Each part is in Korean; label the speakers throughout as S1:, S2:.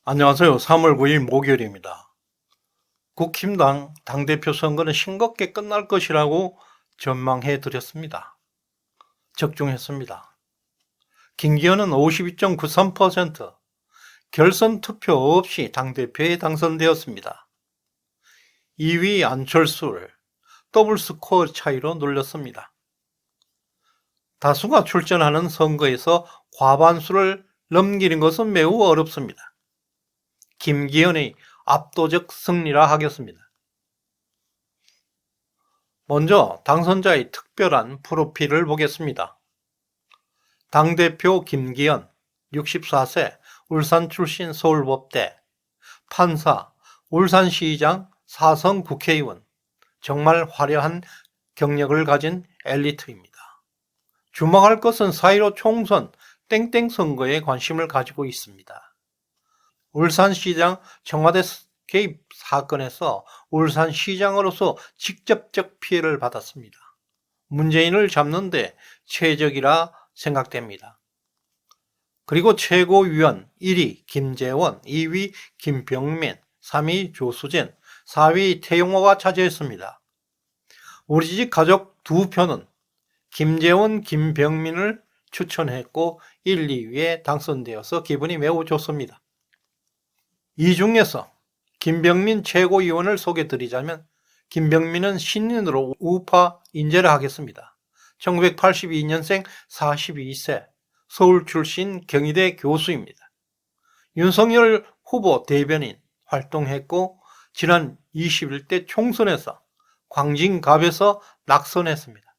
S1: 안녕하세요. 3월 9일 목요일입니다. 국힘당 당대표 선거는 싱겁게 끝날 것이라고 전망해 드렸습니다. 적중했습니다. 김기현은 52.93%, 결선 투표 없이 당대표에 당선되었습니다. 2위 안철수를 더블 스코어 차이로 눌렸습니다. 다수가 출전하는 선거에서 과반수를 넘기는 것은 매우 어렵습니다. 김기현의 압도적 승리라 하겠습니다. 먼저 당선자의 특별한 프로필을 보겠습니다. 당대표 김기현, 64세, 울산 출신 서울법대, 판사, 울산시장, 4선 국회의원, 정말 화려한 경력을 가진 엘리트입니다. 주목할 것은 4.15 총선 땡땡 선거에 관심을 가지고 있습니다. 울산시장 청와대 개입 사건에서 울산시장으로서 직접적 피해를 받았습니다. 문재인을 잡는데 최적이라 생각됩니다. 그리고 최고위원 1위 김재원, 2위 김병민, 3위 조수진, 4위 태용호가 차지했습니다. 우리 집 가족 2표는 김재원, 김병민을 추천했고 1, 2위에 당선되어서 기분이 매우 좋습니다. 이 중에서 김병민 최고위원을 소개드리자면 김병민은 신인으로 우파 인재를 하겠습니다. 1982년생 42세, 서울 출신 경희대 교수입니다. 윤석열 후보 대변인 활동했고 지난 21대 총선에서 광진갑에서 낙선했습니다.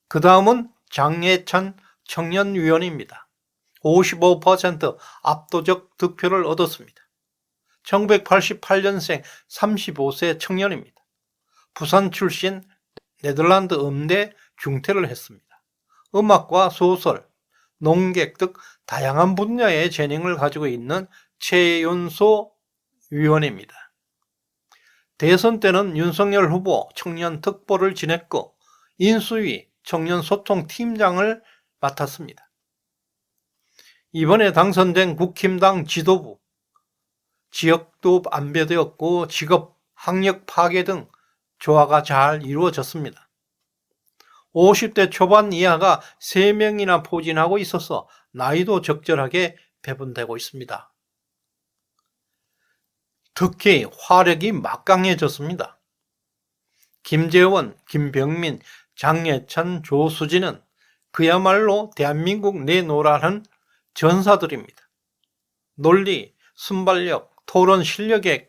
S1: 그 다음은 장예찬 청년위원입니다. 55% 압도적 득표를 얻었습니다. 1988년생 35세 청년입니다. 부산 출신, 네덜란드 음대 중퇴를 했습니다. 음악과 소설, 농객 등 다양한 분야의 재능을 가지고 있는 최윤소 위원입니다. 대선 때는 윤석열 후보 청년 특보를 지냈고 인수위 청년소통팀장을 맡았습니다. 이번에 당선된 국힘당 지도부, 지역도 안배되었고 직업, 학력 파괴 등 조화가 잘 이루어졌습니다. 50대 초반 이하가 3명이나 포진하고 있어서 나이도 적절하게 배분되고 있습니다. 특히 화력이 막강해졌습니다. 김재원, 김병민, 장예찬, 조수진은 그야말로 대한민국 내노라는 전사들입니다. 논리, 순발력, 토론 실력의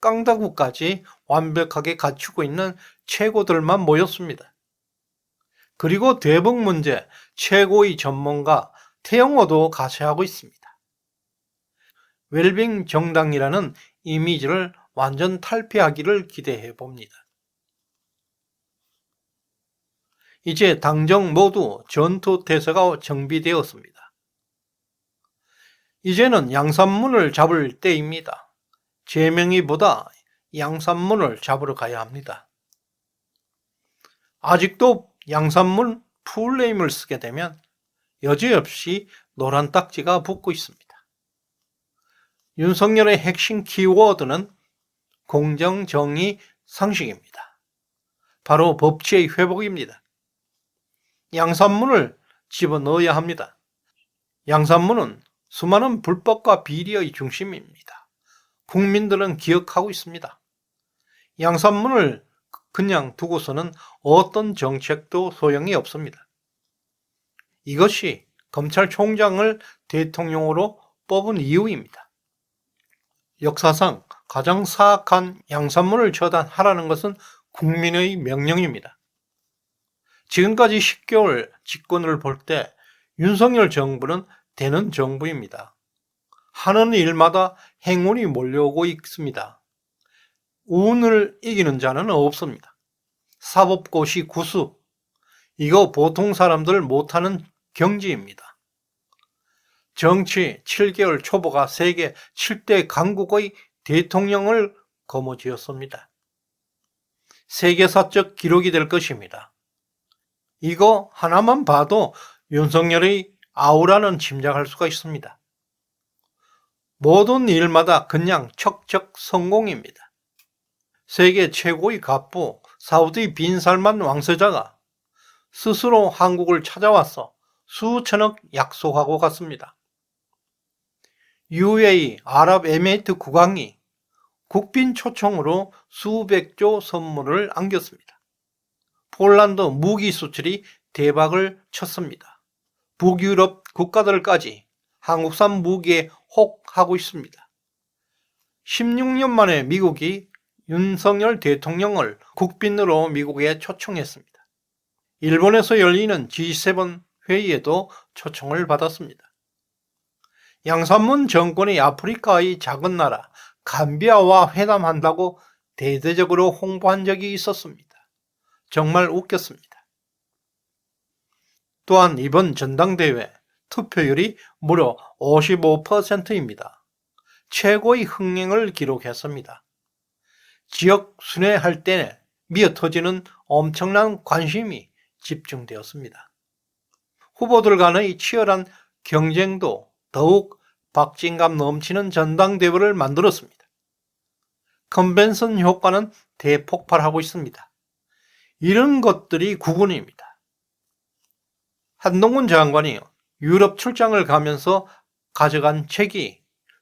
S1: 깡다구까지 완벽하게 갖추고 있는 최고들만 모였습니다. 그리고 대북 문제 최고의 전문가 태영호도 가세하고 있습니다. 웰빙 정당이라는 이미지를 완전 탈피하기를 기대해 봅니다. 이제 당정 모두 전투태세가 정비되었습니다. 이제는 양산문을 잡을 때입니다. 제명이보다 양산문을 잡으러 가야 합니다. 아직도 양산문 풀네임을 쓰게 되면 여지없이 노란 딱지가 붙고 있습니다. 윤석열의 핵심 키워드는 공정, 정의, 상식입니다. 바로 법치의 회복입니다. 양산문을 집어넣어야 합니다. 양산문은 수많은 불법과 비리의 중심입니다. 국민들은 기억하고 있습니다. 양산문을 그냥 두고서는 어떤 정책도 소용이 없습니다. 이것이 검찰총장을 대통령으로 뽑은 이유입니다. 역사상 가장 사악한 양산문을 처단하라는 것은 국민의 명령입니다. 지금까지 10개월 집권을 볼 때 윤석열 정부는 되는 정부입니다. 하는 일마다 행운이 몰려오고 있습니다. 운을 이기는 자는 없습니다. 사법고시 구수, 이거 보통 사람들 못하는 경지입니다. 정치 7개월 초보가 세계 7대 강국의 대통령을 거머쥐었습니다. 세계사적 기록이 될 것입니다. 이거 하나만 봐도 윤석열의 아우라는 짐작할 수가 있습니다. 모든 일마다 그냥 척척 성공입니다. 세계 최고의 갑부 사우디 빈 살만 왕세자가 스스로 한국을 찾아와서 수천억 약속하고 갔습니다. UAE 아랍에미리트 국왕이 국빈 초청으로 수백조 선물을 안겼습니다. 폴란드 무기 수출이 대박을 쳤습니다. 북유럽 국가들까지 한국산 무기에 혹하고 있습니다. 16년 만에 미국이 윤석열 대통령을 국빈으로 미국에 초청했습니다. 일본에서 열리는 G7 회의에도 초청을 받았습니다. 양산문 정권이 아프리카의 작은 나라 감비아와 회담한다고 대대적으로 홍보한 적이 있었습니다. 정말 웃겼습니다. 또한 이번 전당대회 투표율이 무려 55%입니다. 최고의 흥행을 기록했습니다. 지역 순회할 때 미어터지는 엄청난 관심이 집중되었습니다. 후보들 간의 치열한 경쟁도 더욱 박진감 넘치는 전당대회를 만들었습니다. 컨벤션 효과는 대폭발하고 있습니다. 이런 것들이 국운입니다. 한동훈 장관이 유럽 출장을 가면서 가져간 책이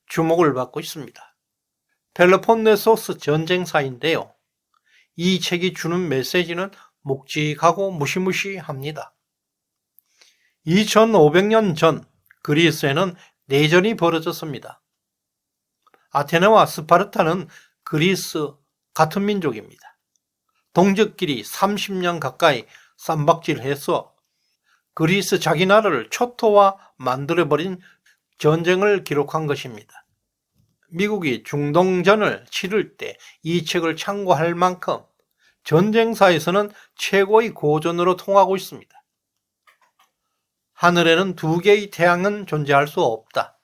S1: 주목을 받고 있습니다. 펠로폰네소스 전쟁사인데요. 이 책이 주는 메시지는 묵직하고 무시무시합니다. 2500년 전 그리스에는 내전이 벌어졌습니다. 아테네와 스파르타는 그리스 같은 민족입니다. 동족끼리 30년 가까이 쌈박질해서 그리스 자기 나라를 초토화 만들어버린 전쟁을 기록한 것입니다. 미국이 중동전을 치를 때 이 책을 참고할 만큼 전쟁사에서는 최고의 고전으로 통하고 있습니다. 하늘에는 두 개의 태양은 존재할 수 없다.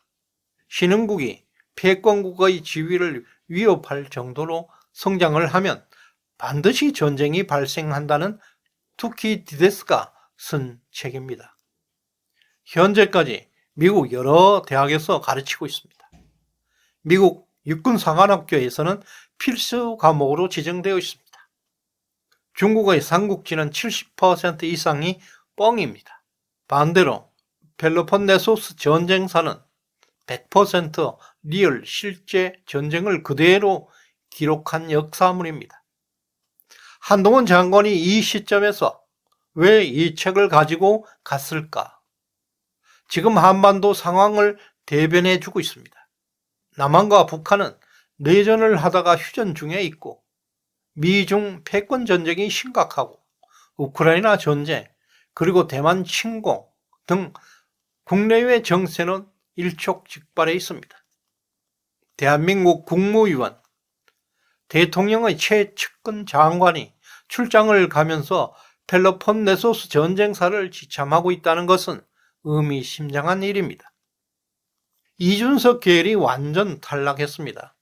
S1: 신흥국이 패권국의 지위를 위협할 정도로 성장을 하면 반드시 전쟁이 발생한다는 투키디데스가 쓴 책입니다. 현재까지 미국 여러 대학에서 가르치고 있습니다. 미국 육군사관학교에서는 필수 과목으로 지정되어 있습니다. 중국의 삼국지는 70% 이상이 뻥입니다. 반대로 펠로폰네소스 전쟁사는 100% 리얼 실제 전쟁을 그대로 기록한 역사물입니다. 한동훈 장관이 이 시점에서 왜 이 책을 가지고 갔을까? 지금 한반도 상황을 대변해 주고 있습니다. 남한과 북한은 내전을 하다가 휴전 중에 있고 미중 패권 전쟁이 심각하고 우크라이나 전쟁 그리고 대만 침공 등 국내외 정세는 일촉즉발해 있습니다. 대한민국 국무위원, 대통령의 최측근 장관이 출장을 가면서 펠로폰네소스 전쟁사를 지참하고 있다는 것은 의미심장한 일입니다. 이준석 계열이 완전 탈락했습니다.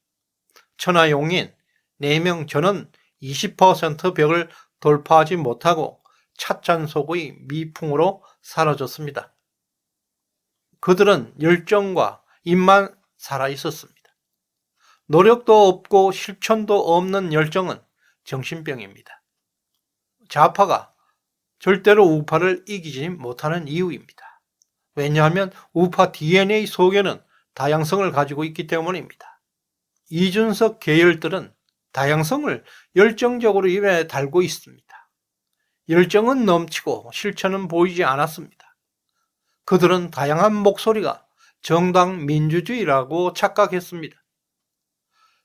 S1: 천하용인 4명 전원 20% 벽을 돌파하지 못하고 찻잔속의 미풍으로 사라졌습니다. 그들은 열정과 입만 살아있었습니다. 노력도 없고 실천도 없는 열정은 정신병입니다. 좌파가 절대로 우파를 이기지 못하는 이유입니다. 왜냐하면 우파 DNA 속에는 다양성을 가지고 있기 때문입니다. 이준석 계열들은 다양성을 열정적으로 입에 달고 있습니다. 열정은 넘치고 실천은 보이지 않았습니다. 그들은 다양한 목소리가 정당 민주주의라고 착각했습니다.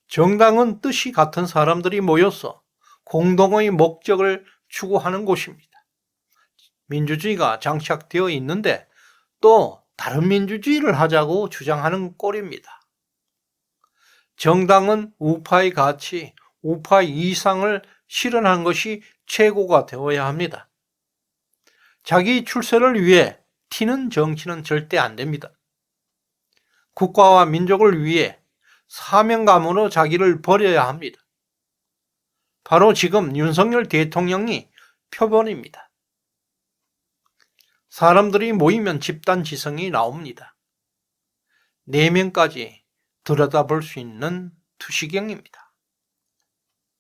S1: 정당은 뜻이 같은 사람들이 모여서 공동의 목적을 추구하는 곳입니다. 민주주의가 장착되어 있는데 또 다른 민주주의를 하자고 주장하는 꼴입니다. 정당은 우파의 가치, 우파의 이상을 실현하는 것이 최고가 되어야 합니다. 자기 출세를 위해 튀는 정치는 절대 안 됩니다. 국가와 민족을 위해 사명감으로 자기를 버려야 합니다. 바로 지금 윤석열 대통령이 표본입니다. 사람들이 모이면 집단 지성이 나옵니다. 4명까지 들여다볼 수 있는 투시경입니다.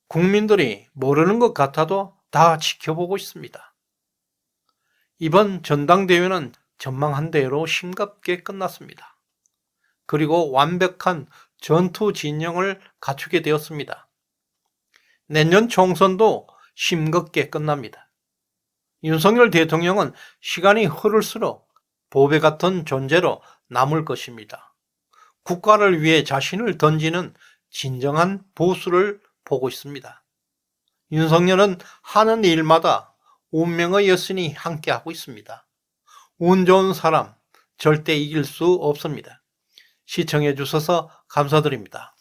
S1: 국민들이 모르는 것 같아도 다 지켜보고 있습니다. 이번 전당대회는 전망한 대로 싱겁게 끝났습니다. 그리고 완벽한 전투 진영을 갖추게 되었습니다. 내년 총선도 싱겁게 끝납니다. 윤석열 대통령은 시간이 흐를수록 보배 같은 존재로 남을 것입니다. 국가를 위해 자신을 던지는 진정한 보수를 보고 있습니다. 윤석열은 하는 일마다 운명의 여신이 함께하고 있습니다. 운 좋은 사람 절대 이길 수 없습니다. 시청해 주셔서 감사드립니다.